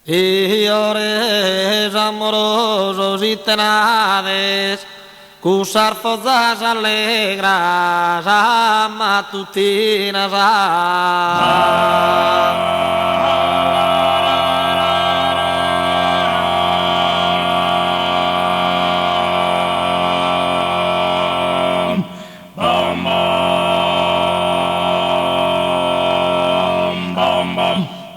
Fiores amorosos y tenaces, cus arfosas alegras a matutinas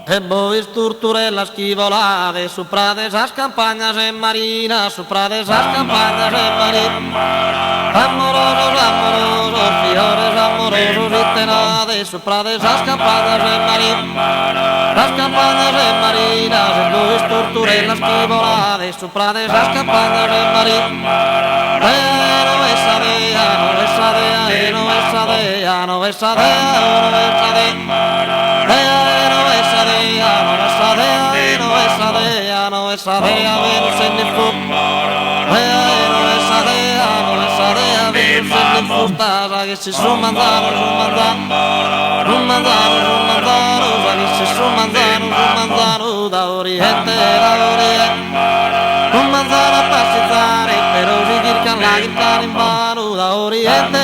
E bois torturellas chi volate su prades as campagnas en marina, su prades as campagnas en marina. Amorosos, amorosos, fiores amorosos y tenades, su prades as campagnas en marina. As campagnas en marina, e bois torturellas chi volate su prades as campagnas en marina. No esa dea, no esa dea, no esa dea, no esa dea, no esa dea. No esa dea, Venus en il fu. No esa dea, Venus en il fu. Sa che si su manzano, sa che si su manzano, da oriente, un manzano a passeggiare, però si cerca la chitarra in mano, da oriente,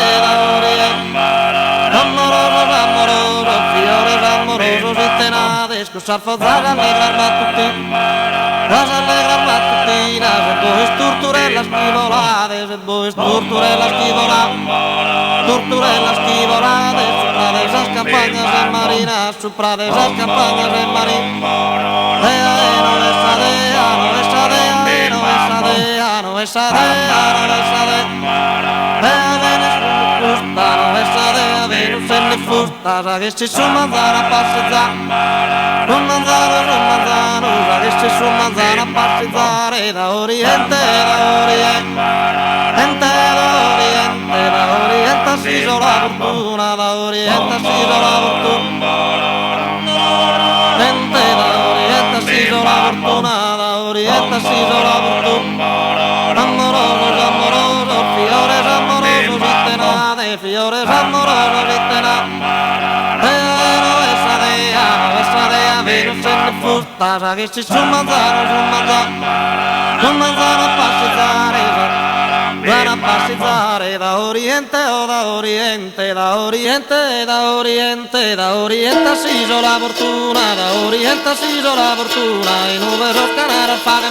amoroso, amoroso, fiores amorosos y tenades, cus arfosas alegras matutinas, e bois torturellas chi volades, e bois torturellas chi volades, su prades as campagnas en marina, su prades as campagnas en marina. No esa dea, no esa dea, no esa dea, no esa dea, no esa dea. No esa dea, Venus en il fusta, sa che ci su manzano a passeggiare, un manzano, sa che ci su manzano a passeggiare, da oriente, si so la fortuna, da oriente si so la fortuna, si so la fortuna, da oriente si so la fortuna. Amorosos, amorosos, fiores amorosos y tenades, fiores amorosos y tenades. No esa dea, Venus en il fusta, sa che ci su manzano a passeggiare, van a passeggiare da oriente o da oriente, da oriente, da oriente, da oriente si so la fortuna, da oriente si so la fortuna, i numerosi canari al fare